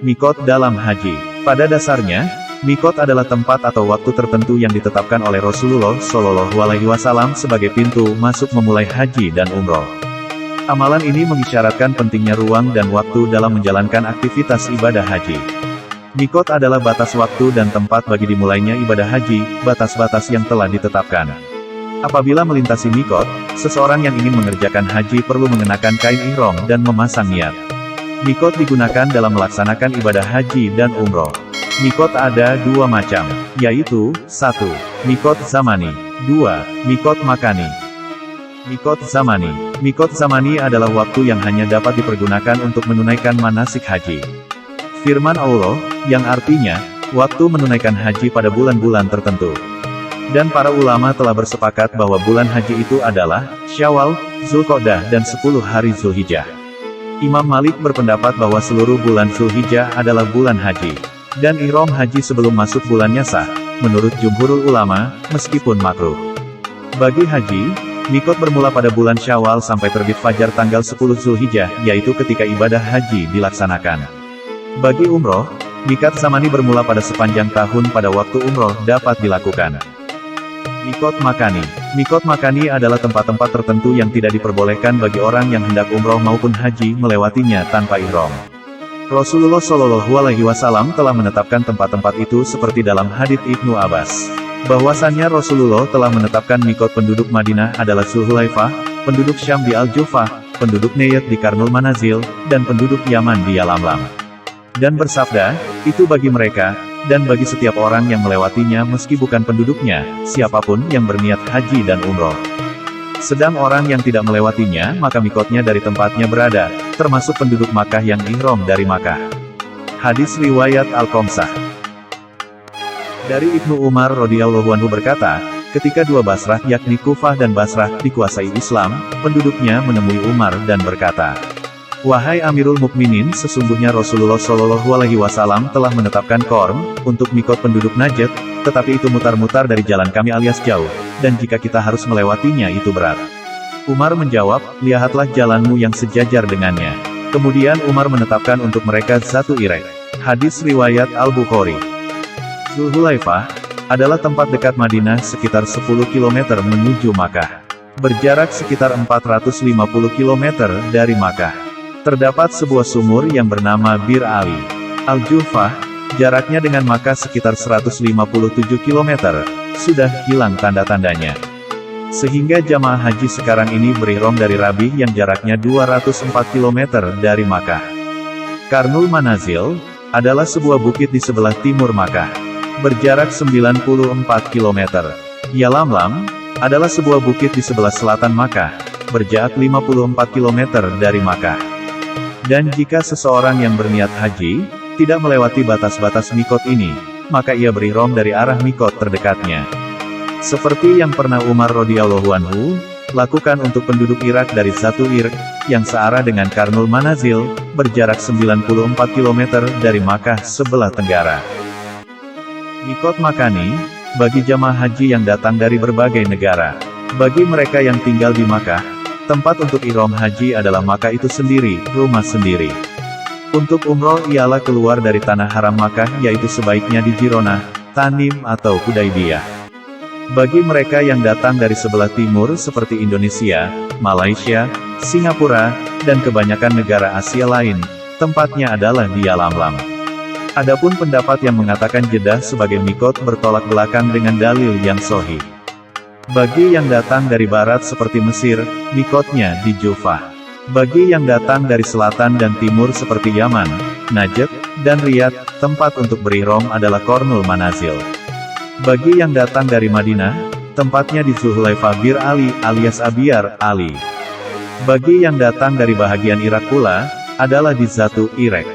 Mikot dalam haji. Pada dasarnya, mikot adalah tempat atau waktu tertentu yang ditetapkan oleh Rasulullah Shallallahu Alaihi Wasallam sebagai pintu masuk memulai haji dan umroh. Amalan ini mengisyaratkan pentingnya ruang dan waktu dalam menjalankan aktivitas ibadah haji. Mikot adalah batas waktu dan tempat bagi dimulainya ibadah haji, batas-batas yang telah ditetapkan. Apabila melintasi mikot, seseorang yang ingin mengerjakan haji perlu mengenakan kain ihram dan memasang niat. Mikot digunakan dalam melaksanakan ibadah haji dan umroh. Mikot ada dua macam, yaitu, 1. Mikot zamani, 2. Mikot makani. Mikot zamani. Mikot zamani adalah waktu yang hanya dapat dipergunakan untuk menunaikan manasik haji. Firman Allah, yang artinya, waktu menunaikan haji pada bulan-bulan tertentu. Dan para ulama telah bersepakat bahwa bulan haji itu adalah Syawal, Zulqa'dah dan 10 hari Zulhijjah. Imam Malik berpendapat bahwa seluruh bulan Zulhijjah adalah bulan haji. Dan ihram haji sebelum masuk bulannya sah, menurut jumhurul ulama, meskipun makruh. Bagi haji, mikot bermula pada bulan Syawal sampai terbit fajar tanggal 10 Zulhijjah, yaitu ketika ibadah haji dilaksanakan. Bagi umroh, mikot zamani bermula pada sepanjang tahun pada waktu umroh dapat dilakukan. Mikot makani. Mikot makani adalah tempat-tempat tertentu yang tidak diperbolehkan bagi orang yang hendak umroh maupun haji melewatinya tanpa ihram. Rasulullah Shallallahu Alaihi Wasallam telah menetapkan tempat-tempat itu seperti dalam hadits Ibnu Abbas. Bahwasannya Rasulullah telah menetapkan mikot penduduk Madinah adalah Zulhulaifah, penduduk Syam di Al-Juhfah, penduduk Najd di Karnul Manazil, dan penduduk Yaman di Yalamlam. Dan bersabda, itu bagi mereka, dan bagi setiap orang yang melewatinya meski bukan penduduknya, siapapun yang berniat haji dan umroh. Sedang orang yang tidak melewatinya maka mikotnya dari tempatnya berada, termasuk penduduk Makkah yang ihram dari Makkah. Hadis riwayat Al-Qomsah. Dari Ibnu Umar radhiyallahu anhu berkata, ketika dua Basrah yakni Kufah dan Basrah dikuasai Islam, penduduknya menemui Umar dan berkata, "Wahai Amirul Mukminin, sesungguhnya Rasulullah Shallallahu Alaihi Wasallam telah menetapkan Qorm untuk mikot penduduk Najd, tetapi itu mutar-mutar dari jalan kami alias jauh, dan jika kita harus melewatinya itu berat." Umar menjawab, "Lihatlah jalanmu yang sejajar dengannya." Kemudian Umar menetapkan untuk mereka satu irek. Hadis riwayat Al-Bukhari. Zulhulaifah adalah tempat dekat Madinah sekitar 10 km menuju Makkah. Berjarak sekitar 450 km dari Makkah. Terdapat sebuah sumur yang bernama Bir Ali. Al-Juhfah, jaraknya dengan Makkah sekitar 157 km, sudah hilang tanda-tandanya. Sehingga jamaah haji sekarang ini berihram dari Rabih yang jaraknya 204 km dari Makkah. Karnul Manazil adalah sebuah bukit di sebelah timur Makkah. Berjarak 94 km. Yalamlam adalah sebuah bukit di sebelah selatan Makkah. Berjarak 54 km dari Makkah. Dan jika seseorang yang berniat haji, tidak melewati batas-batas mikot ini, maka ia berihram dari arah mikot terdekatnya. Seperti yang pernah Umar radhiyallahu anhu lakukan untuk penduduk Irak dari satu Irq, yang searah dengan Karnul Manazil, berjarak 94 km dari Makkah sebelah tenggara. Mikot makani, bagi jamaah haji yang datang dari berbagai negara. Bagi mereka yang tinggal di Makkah, tempat untuk ihram haji adalah Makkah itu sendiri, rumah sendiri. Untuk umroh ialah keluar dari tanah haram Makkah yaitu sebaiknya di Jironah, Tanim atau Hudaybiyah. Bagi mereka yang datang dari sebelah timur seperti Indonesia, Malaysia, Singapura, dan kebanyakan negara Asia lain, tempatnya adalah di Yalamlam. Adapun pendapat yang mengatakan Jeddah sebagai mikot bertolak belakang dengan dalil yang sahih. Bagi yang datang dari barat seperti Mesir, mikotnya di Juhfah. Bagi yang datang dari selatan dan timur seperti Yaman, Najd, dan Riyadh, tempat untuk berihram adalah Qarnul Manazil. Bagi yang datang dari Madinah, tempatnya di Zulhulaifah Bir Ali alias Abyar Ali. Bagi yang datang dari bahagian Irak pula, adalah di Zatu Irek.